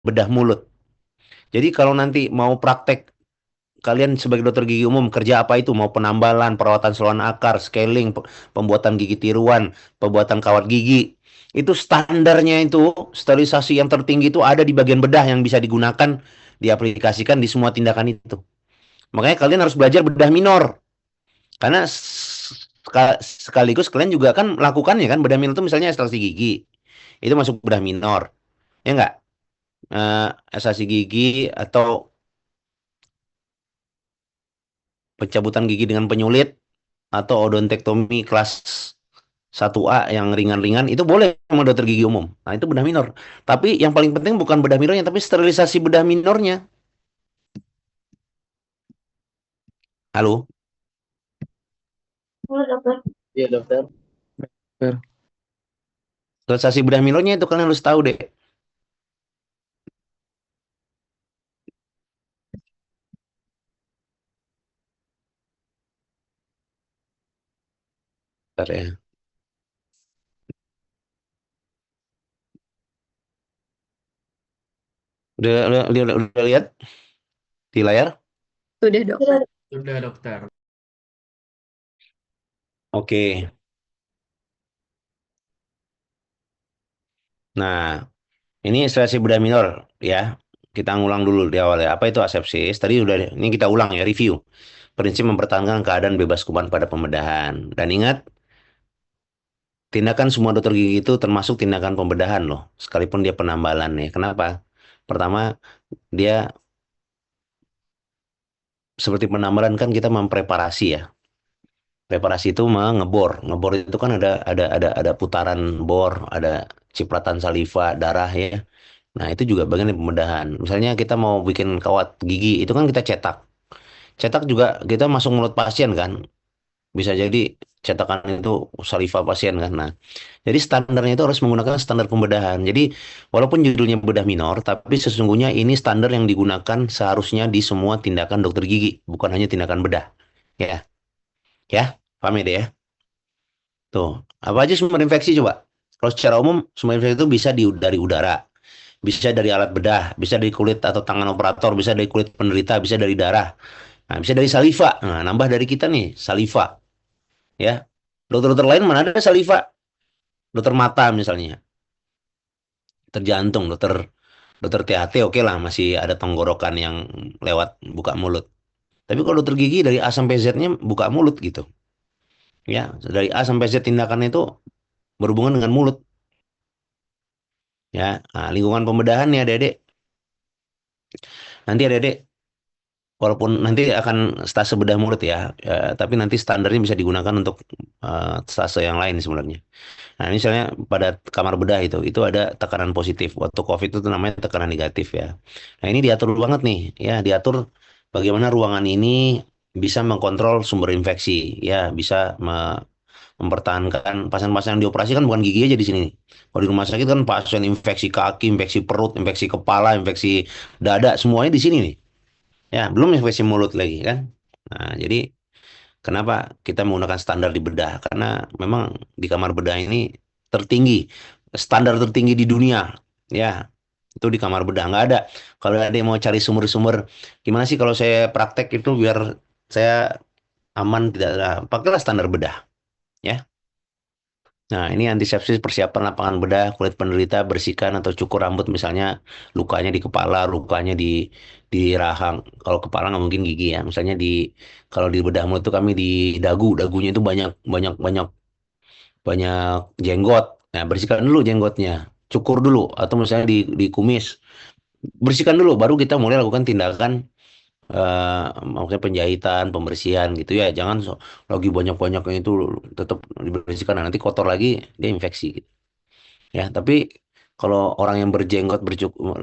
bedah mulut. Jadi kalau nanti mau praktek, kalian sebagai dokter gigi umum kerja apa itu? Mau penambalan, perawatan saluran akar, scaling, pembuatan gigi tiruan, pembuatan kawat gigi. Itu standarnya itu, sterilisasi yang tertinggi itu ada di bagian bedah yang bisa digunakan, diaplikasikan di semua tindakan itu. Makanya kalian harus belajar bedah minor. Karena sekaligus kalian juga kan melakukannya kan, bedah minor itu misalnya ekstraksi gigi. Itu masuk bedah minor. Ya enggak? Ekstraksi gigi atau pencabutan gigi dengan penyulit atau odontektomi kelas 1A yang ringan-ringan itu boleh sama dokter gigi umum. Nah, itu bedah minor. Tapi yang paling penting bukan bedah minornya, tapi sterilisasi bedah minornya. Halo? Halo dokter. Iya dokter. Dokter. Sterilisasi bedah minornya itu kalian harus tahu deh. Bentar ya. Udah lihat di layar? Sudah dokter. Sudah dokter. Oke. Nah, ini sterilisasi bedah minor ya. Kita ngulang dulu di awal ya. Apa itu asepsis? Tadi udah, ini kita ulang ya, review. Prinsip mempertahankan keadaan bebas kuman pada pembedahan. Dan ingat, tindakan semua dokter gigi itu termasuk tindakan pembedahan loh, sekalipun dia penambalan ya. Kenapa? Pertama, dia seperti penambalan kan kita mempreparasi ya. Preparasi itu ngebor. Ngebor itu kan ada putaran bor, ada cipratan saliva, darah ya. Nah, itu juga bagian dari pembedahan. Misalnya kita mau bikin kawat gigi, itu kan kita cetak. Cetak juga kita masuk mulut pasien kan. Bisa jadi cetakan itu saliva pasien kan. Nah, jadi standarnya itu harus menggunakan standar pembedahan. Jadi walaupun judulnya bedah minor, tapi sesungguhnya ini standar yang digunakan seharusnya di semua tindakan dokter gigi, bukan hanya tindakan bedah. Ya, ya, paham ya deh ya. Tuh, apa aja sumber infeksi coba? Kalau secara umum sumber infeksi itu bisa dari udara, bisa dari alat bedah, bisa dari kulit atau tangan operator, bisa dari kulit penderita, bisa dari darah, nah, bisa dari saliva. Nah, nambah dari kita nih saliva, ya. Dokter-dokter lain mana ada saliva? Dokter mata misalnya, dokter jantung, dokter dokter THT oke lah masih ada tenggorokan yang lewat buka mulut. Tapi kalau dokter gigi dari A sampai Z-nya buka mulut gitu. Ya, dari A sampai Z tindakannya itu berhubungan dengan mulut. Ya, nah, lingkungan pembedahan nih adik-adik. Nanti adik-adik walaupun nanti akan stase bedah mulut ya, tapi nanti standarnya bisa digunakan untuk stase yang lain sebenarnya. Nah, ini misalnya pada kamar bedah itu ada tekanan positif. Waktu COVID itu namanya tekanan negatif ya. Nah, ini diatur banget nih, ya, diatur bagaimana ruangan ini bisa mengkontrol sumber infeksi, ya, bisa mempertahankan pasien-pasien yang dioperasi kan bukan gigi aja di sini nih. Kalau di rumah sakit kan pasien infeksi kaki, infeksi perut, infeksi kepala, infeksi dada, semuanya di sini nih. Ya, belum infeksi mulut lagi kan. Nah, jadi kenapa kita menggunakan standar di bedah? Karena memang di kamar bedah ini tertinggi, standar tertinggi di dunia. Ya, itu di kamar bedah nggak ada. Kalau ada yang mau cari sumber-sumber, gimana sih kalau saya praktek itu biar saya aman tidak ada, pakailah standar bedah. Ya. Nah, ini antisepsis persiapan lapangan bedah, kulit penderita bersihkan atau cukur rambut misalnya lukanya di kepala, lukanya di rahang. Kalau kepala nggak mungkin gigi ya. Misalnya kalau di bedah mulut itu kami di dagu, dagunya itu banyak banyak banyak banyak jenggot. Nah, bersihkan dulu jenggotnya, cukur dulu atau misalnya di kumis. Bersihkan dulu baru kita mulai lakukan tindakan maksudnya penjahitan, pembersihan gitu ya. Jangan lagi banyak-banyaknya itu tetap dibersihkan. Nah, nanti kotor lagi dia infeksi gitu. Ya, tapi kalau orang yang berjenggot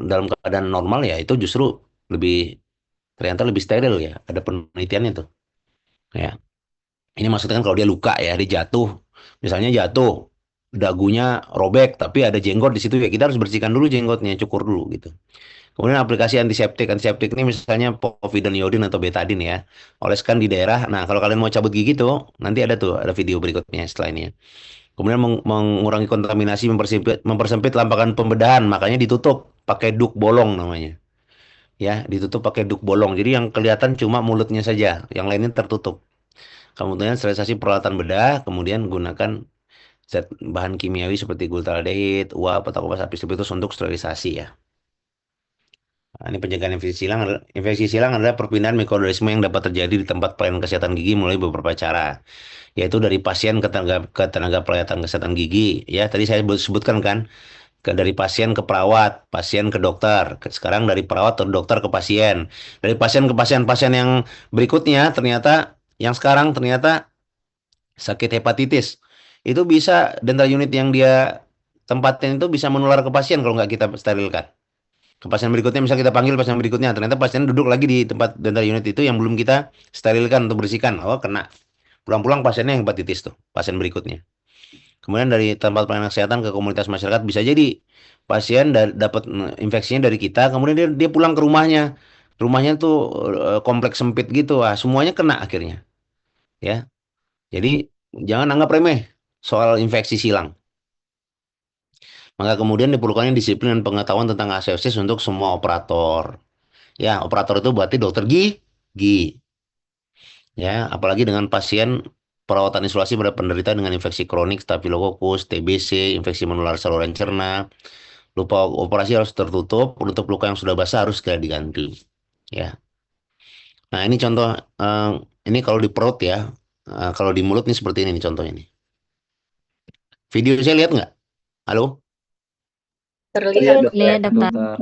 dalam keadaan normal ya itu justru lebih ternyata lebih steril ya. Ada penelitiannya tuh. Ya. Ini maksudnya kan kalau dia luka ya, dia jatuh. Misalnya jatuh, dagunya robek tapi ada jenggot di situ ya kita harus bersihkan dulu jenggotnya, cukur dulu gitu. Kemudian aplikasi antiseptik. Antiseptik ini misalnya povidone iodin atau betadine ya. Oleskan di daerah. Nah, kalau kalian mau cabut gigi tuh, nanti ada video berikutnya setelah ini ya. Kemudian mengurangi kontaminasi, mempersempit lampakan pembedahan, makanya ditutup. pakai duk bolong namanya. Ya, ditutup pakai duk bolong. Jadi yang kelihatan cuma mulutnya saja, yang lainnya tertutup. Kemudian sterilisasi peralatan bedah, kemudian gunakan zat bahan kimiawi seperti glutaldehyde, uap atau kompas apis untuk sterilisasi ya. Nah, ini pencegahan infeksi silang. Infeksi silang adalah perpindahan mikroorganisme yang dapat terjadi di tempat pelayanan kesehatan gigi melalui beberapa cara, yaitu dari pasien ke tenaga pelayanan kesehatan gigi. Ya, tadi saya sebutkan kan, dari pasien ke perawat, pasien ke dokter. Sekarang dari perawat ke dokter ke pasien. Dari pasien ke pasien yang berikutnya ternyata yang sekarang ternyata sakit hepatitis. Itu bisa dental unit yang dia tempatin itu bisa menular ke pasien kalau nggak kita sterilkan. Ke pasien berikutnya misal kita panggil pasien berikutnya, ternyata pasien duduk lagi di tempat dental unit itu yang belum kita sterilkan atau bersihkan. Oh, kena. Pulang-pulang pasiennya yang hepatitis tuh, pasien berikutnya. Kemudian dari tempat pelayanan kesehatan ke komunitas masyarakat bisa jadi pasien dapat infeksinya dari kita, kemudian dia pulang ke rumahnya. Rumahnya tuh kompleks sempit gitu, semuanya kena akhirnya. Ya, jadi jangan anggap remeh soal infeksi silang. Maka kemudian diperlukannya disiplin dan pengetahuan tentang ACOS untuk semua operator. Ya, operator itu berarti dokter gigi. Ya, apalagi dengan pasien perawatan isolasi pada penderita dengan infeksi kronik, Staphylococcus, TBC, infeksi menular saluran cerna. Lupa operasi harus tertutup, penutup luka yang sudah basah harus segera diganti. Ya. Nah, ini contoh ini kalau di perut ya. Kalau di mulut nih seperti ini nih contohnya nih. Video saya lihat nggak? Halo? Terlihat Lihat dokter.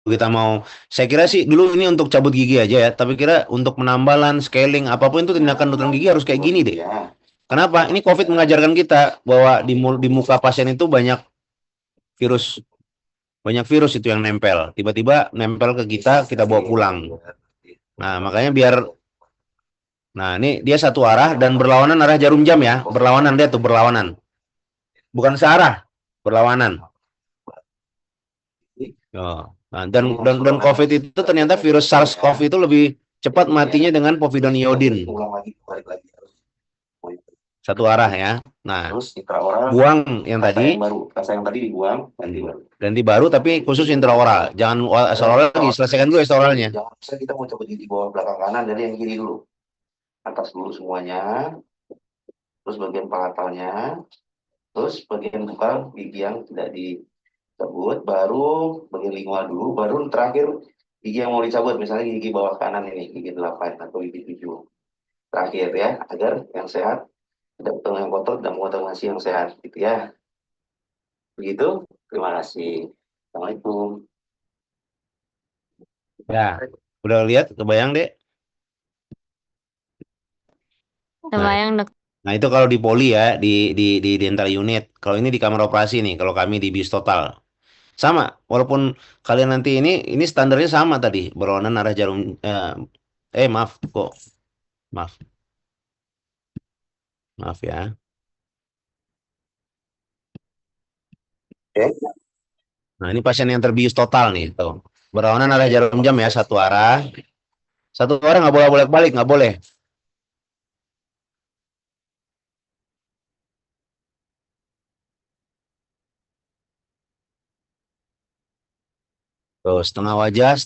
Kita mau, saya kira sih dulu ini untuk cabut gigi aja ya, tapi kira untuk penambalan, scaling, apapun itu tindakan dokter gigi harus kayak gini deh. Kenapa? Ini COVID mengajarkan kita bahwa di muka pasien itu virus, banyak virus itu yang nempel. Tiba-tiba nempel ke kita bawa pulang. Nah, makanya nah ini dia satu arah dan berlawanan arah jarum jam ya, berlawanan dia tuh berlawanan, bukan searah, berlawanan. Oh. Nah, dan COVID itu ternyata virus SARS-CoV itu lebih cepat matinya dengan povidone iodin. Satu arah ya. Nah, buang yang tadi. Rasa yang tadi dibuang, ganti baru tapi khusus intraoral. Jangan oral lagi, selesaikan dulu oralnya. Jangan kita mau coba di bawah belakang kanan, jadi yang kiri dulu. Atas dulu semuanya. Terus bagian palatalnya. Terus bagian buka gigi yang tidak dicabut, baru bagian lingual dulu, baru terakhir gigi yang mau dicabut, misalnya gigi bawah kanan ini, gigi 8 atau gigi 7. Terakhir ya, agar yang sehat tidak ketemu yang kotor dan mengontaminasi yang sehat gitu ya. Begitu, terima kasih. Assalamualaikum. Ya, udah lihat, kebayang deh. Kebayang dokter. Nah itu kalau di poli ya, di dental unit. Kalau ini di kamar operasi nih, kalau kami di bis total. Sama, walaupun kalian nanti ini standarnya sama tadi, berlawanan arah jarum. Maaf kok, maaf, maaf ya. Nah ini pasien yang terbius total nih, tuh. Berlawanan arah jarum jam ya, satu arah nggak boleh bolak-balik, nggak boleh. Tuh, setengah wajah,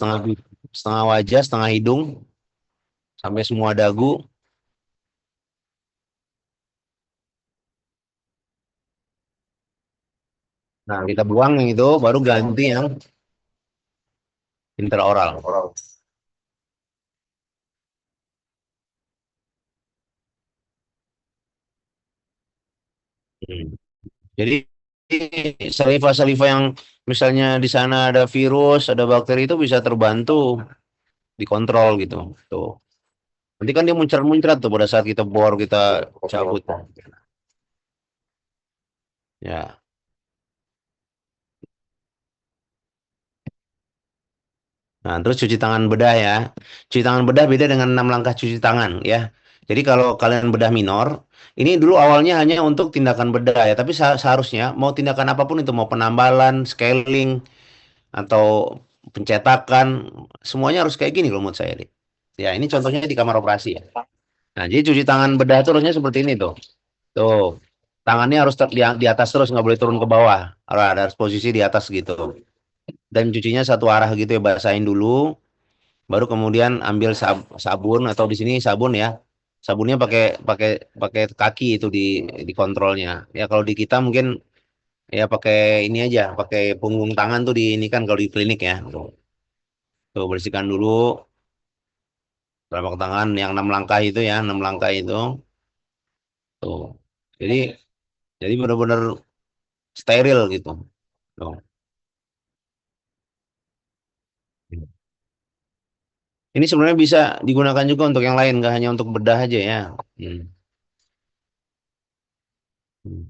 setengah hidung, sampai semua dagu. Nah, kita buang yang itu, baru ganti yang intraoral. Hmm. Jadi saliva-saliva yang misalnya di sana ada virus, ada bakteri itu bisa terbantu dikontrol gitu. Tuh. Nanti kan dia muncrat-muncrat tuh pada saat kita bor, kita cabut. Ya. Nah, terus cuci tangan bedah ya. Cuci tangan bedah beda dengan 6 langkah cuci tangan ya. Jadi kalau kalian bedah minor, ini dulu awalnya hanya untuk tindakan bedah ya, tapi seharusnya mau tindakan apapun itu, mau penambalan, scaling, atau pencetakan, semuanya harus kayak gini kalau menurut saya, Dik. Ya, ini contohnya di kamar operasi ya. Nah, jadi cuci tangan bedah itu harusnya seperti ini tuh. Tuh. Tangannya harus di atas terus, nggak boleh turun ke bawah. Harus posisi di atas gitu. dan cucinya satu arah gitu ya, basahin dulu, baru kemudian ambil sabun atau di sini sabun ya. Sabunnya pakai pakai pakai kaki itu di kontrolnya. Ya kalau di kita mungkin ya pakai ini aja, pakai punggung tangan tuh di ini kan kalau di klinik ya. Tuh bersihkan dulu telapak tangan yang 6 langkah itu ya, 6 langkah itu. Tuh. Jadi jadi benar-benar steril gitu. Tuh. Ini sebenarnya bisa digunakan juga untuk yang lain, nggak hanya untuk bedah aja ya. Hmm. Hmm.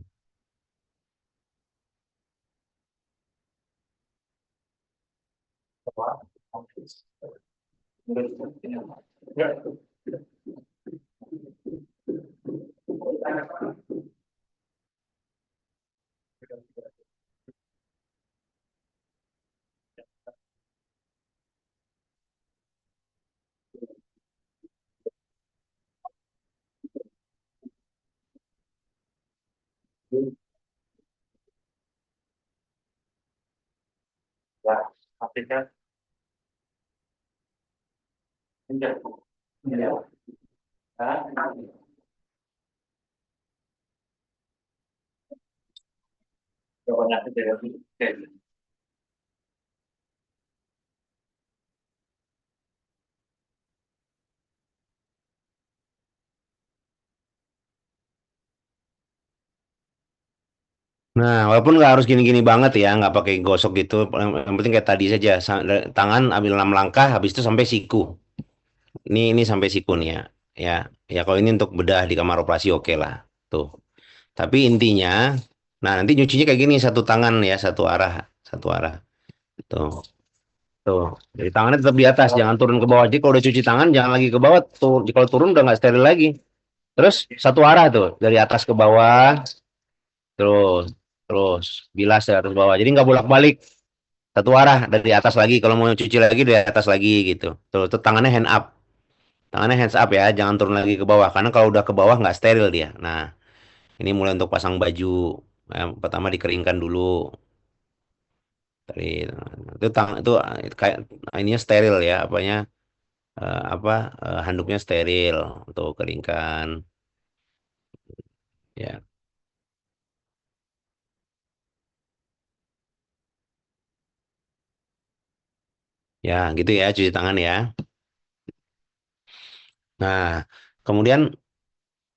Nah, walaupun nggak harus gini-gini banget ya, nggak pakai gosok gitu. Yang penting kayak tadi saja, tangan ambil 6 langkah, habis itu sampai siku. Ini sampai siku nih ya. Ya, ya kalau ini untuk bedah di kamar operasi oke lah. Tuh. Tapi intinya, nah nanti nyucinya kayak gini satu tangan ya, satu arah, satu arah. Tuh, tuh. Jadi tangannya tetap di atas, jangan turun ke bawah. Jadi kalau udah cuci tangan, jangan lagi ke bawah. Tuh, kalau turun udah nggak steril lagi. Terus satu arah tuh, dari atas ke bawah, terus, terus bilas dari atas ke bawah. Jadi nggak bolak-balik, satu arah dari atas lagi. Kalau mau cuci lagi dari atas lagi gitu. Tuh tangannya hand up. Tangannya hands up ya, jangan turun lagi ke bawah. Karena kalau udah ke bawah nggak steril dia. Nah, ini mulai untuk pasang baju. Pertama dikeringkan dulu. Steril. Itu kayak ininya steril ya, apanya apa handuknya steril untuk keringkan. Ya, ya gitu ya cuci tangan ya. Nah, kemudian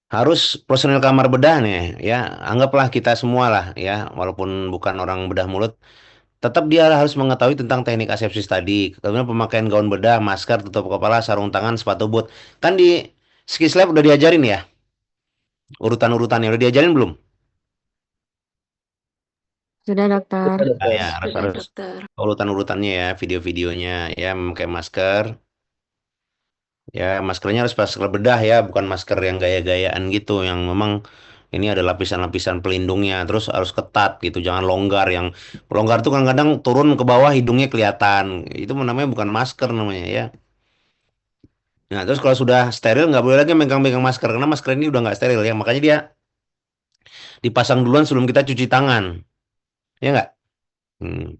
harus personil kamar bedah nih ya. Anggaplah kita semua lah ya, walaupun bukan orang bedah mulut. Tetap dia harus mengetahui tentang teknik asepsis tadi. Kemudian pemakaian gaun bedah, masker, tutup kepala, sarung tangan, sepatu boot. Kan di Skills Lab udah diajarin ya, urutan-urutannya udah diajarin belum? Sudah, dokter. Nah, ya harus Sudah, harus dokter. urutan-urutannya ya, video-videonya ya, memakai masker. Ya, maskernya harus masker bedah ya, bukan masker yang gaya-gayaan gitu, yang memang ini ada lapisan-lapisan pelindungnya, terus harus ketat gitu, jangan longgar. Yang longgar tuh kadang-kadang turun ke bawah hidungnya kelihatan, itu namanya bukan masker namanya ya. Nah, terus kalau sudah steril nggak boleh lagi megang-megang masker karena masker ini udah nggak steril ya. Makanya dia dipasang duluan sebelum kita cuci tangan, ya nggak? Hmm.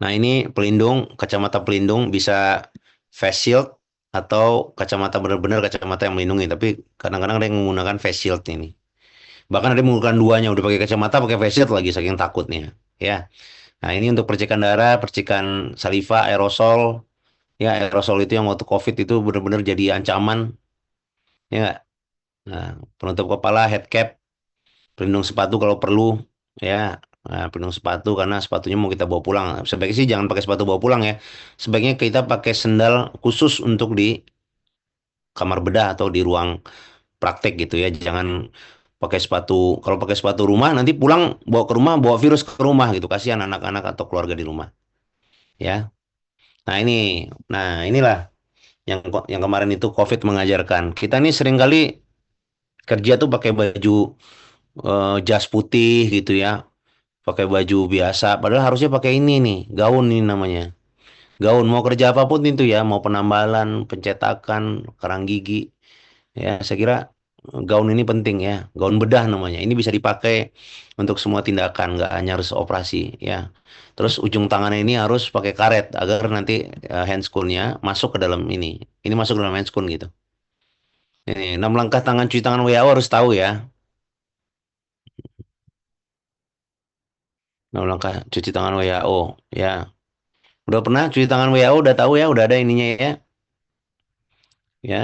Nah, ini pelindung, kacamata pelindung bisa face shield atau kacamata benar-benar kacamata yang melindungi. Tapi kadang-kadang ada yang menggunakan face shield ini. Bahkan ada yang menggunakan duanya, udah pakai kacamata, pakai face shield lagi saking takutnya. Ya. Nah, ini untuk percikan darah, percikan saliva, aerosol. Ya, aerosol itu yang waktu COVID itu benar-benar jadi ancaman. Ya nggak? Nah, penutup kepala, head cap, pelindung sepatu kalau perlu. Ya, nah, pelindung sepatu karena sepatunya mau kita bawa pulang. Sebaiknya sih jangan pakai sepatu bawa pulang ya. Sebaiknya kita pakai sendal khusus untuk di kamar bedah atau di ruang praktek gitu ya. Jangan pakai sepatu. Kalau pakai sepatu rumah nanti pulang bawa ke rumah bawa virus ke rumah gitu. Kasihan anak-anak atau keluarga di rumah. Ya. Nah ini, nah inilah yang kemarin itu COVID mengajarkan. Kita nih seringkali kerja tuh pakai baju jas putih gitu ya, pakai baju biasa. Padahal harusnya pakai ini nih, gaun ini namanya. Gaun mau kerja apapun itu ya, mau penambalan, pencetakan, kerang gigi. Ya, saya kira. gaun ini penting ya. Gaun bedah namanya. Ini bisa dipakai untuk semua tindakan, nggak hanya harus operasi ya. Terus ujung tangannya ini harus pakai karet agar nanti handscoon-nya masuk ke dalam ini. Ini masuk ke dalam handscoon gitu. Ini 6 langkah tangan cuci tangan WHO harus tahu ya. 6 langkah cuci tangan WHO ya. Udah pernah cuci tangan WHO, udah tahu ya, udah ada ininya ya. Ya.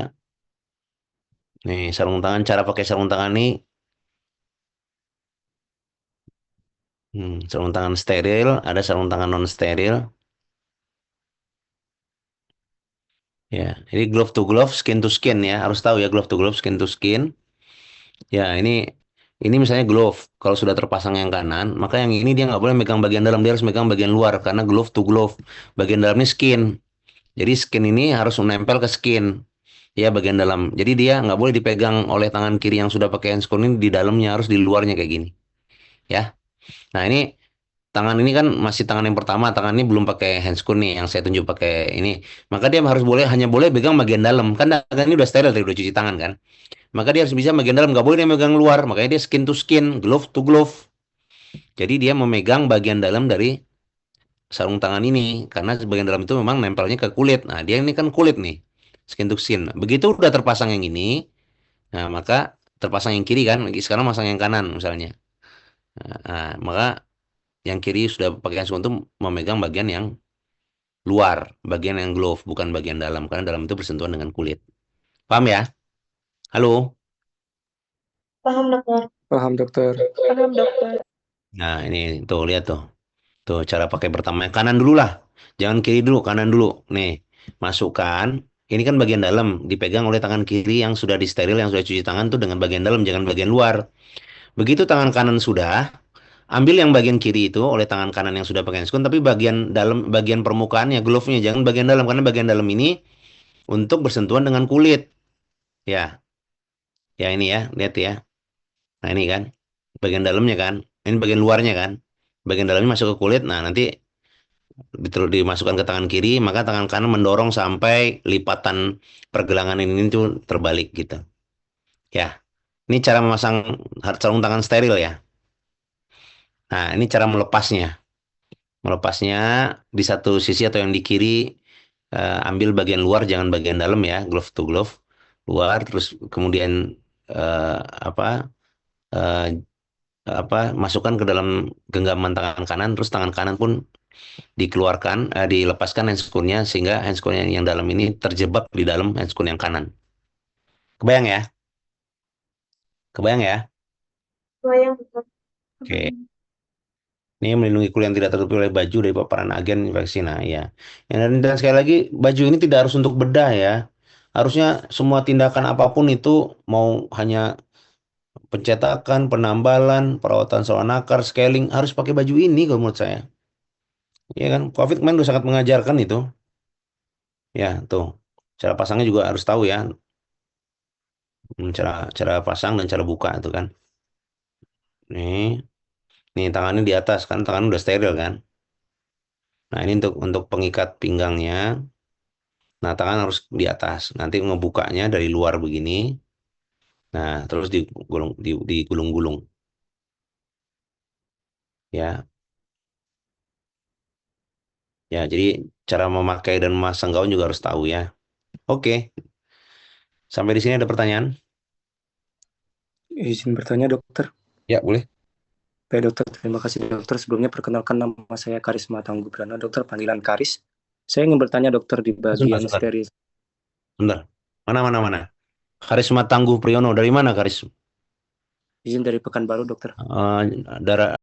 Nih, sarung tangan, cara pakai sarung tangan nih. Sarung tangan steril, ada sarung tangan non steril. Ya, ini glove to glove, skin to skin ya. Harus tahu ya, glove to glove, skin to skin. Ya, ini misalnya glove. Kalau sudah terpasang yang kanan, maka yang ini dia nggak boleh megang bagian dalam, dia harus megang bagian luar karena glove to glove. Bagian dalamnya skin. Jadi skin ini harus menempel ke skin. Ya, bagian dalam. Jadi dia nggak boleh dipegang oleh tangan kiri yang sudah pakai handscoon ini di dalamnya, harus di luarnya kayak gini. Ya. Nah, ini tangan ini kan masih tangan yang pertama, tangan ini belum pakai handscoon nih, yang saya tunjuk pakai ini. Maka dia harus hanya boleh pegang bagian dalam. Kan tangan ini udah steril, tadi udah cuci tangan kan. Maka dia harus bisa bagian dalam, nggak boleh dia megang luar. Makanya dia skin to skin, glove to glove. Jadi dia memegang bagian dalam dari sarung tangan ini, karena bagian dalam itu memang nempelnya ke kulit. Nah, dia ini kan kulit nih, skin to skin. Begitu udah terpasang yang ini, nah maka terpasang yang kiri kan, sekarang masang yang kanan misalnya. Maka yang kiri sudah pakai handscoon itu memegang bagian yang luar, bagian yang glove, bukan bagian dalam, karena dalam itu bersentuhan dengan kulit. Paham ya? Halo? Paham, dokter. Paham, dokter. Paham, dokter. Nah, ini tuh lihat tuh. Tuh cara pakai pertama yang kanan dulu lah. Jangan kiri dulu, kanan dulu. Nih, masukkan. Ini kan bagian dalam, dipegang oleh tangan kiri yang sudah disteril, yang sudah cuci tangan tuh dengan bagian dalam, jangan bagian luar. Begitu tangan kanan sudah, ambil yang bagian kiri itu oleh tangan kanan yang sudah pakai handscoon, tapi bagian dalam, bagian permukaannya, glove-nya, jangan bagian dalam, karena bagian dalam ini untuk bersentuhan dengan kulit. Ya, ya ini ya, lihat ya. Nah ini kan, bagian dalamnya kan, ini bagian luarnya kan. Bagian dalamnya masuk ke kulit, nah nanti dimasukkan ke tangan kiri, maka tangan kanan mendorong sampai lipatan pergelangan ini tuh terbalik gitu. Ya, ini cara memasang sarung tangan steril ya. Nah, ini cara melepasnya. Melepasnya di satu sisi atau yang di kiri, ambil bagian luar, jangan bagian dalam ya, glove to glove, luar, terus kemudian eh, apa eh, masukkan ke dalam genggaman tangan kanan, terus tangan kanan pun dikeluarkan, dilepaskan handscoon-nya sehingga handscoon yang dalam ini terjebak di dalam handscoon yang kanan. Kebayang ya? Kebayang ya? Bayang, dokter. Oke. Ini melindungi kulit yang tidak tertutupi oleh baju dari paparan agen infeksi. Nah, ya. Dan sekali lagi, baju ini tidak harus untuk bedah ya. Harusnya semua tindakan apapun itu, mau hanya pencetakan, penambalan, perawatan saluran nakar, scaling, harus pakai baju ini kalau menurut saya. Ya kan, COVID kemarin udah sangat mengajarkan itu. Ya, tuh. Cara pasangnya juga harus tahu ya. Cara cara pasang dan cara buka itu kan. Nih, nih tangannya di atas kan, tangan udah steril kan. Nah, ini untuk pengikat pinggangnya. Nah, tangan harus di atas. Nanti ngebukanya dari luar begini. Nah, terus digulung-gulung. Ya, ya. Jadi cara memakai dan memasang gaun juga harus tahu ya. Oke, sampai di sini ada pertanyaan? Izin bertanya, dokter. Ya, boleh. Baik, dokter. Terima kasih, dokter. Sebelumnya perkenalkan, nama saya Karisma Tangguh Brana, dokter, panggilan Karis. Saya ingin bertanya, dokter, di Sebentar, bagian sebentar. steril. Sebentar. Mana? Karisma Tangguh Priyono. Dari mana, Karis? Izin dari Pekanbaru, dokter. Darah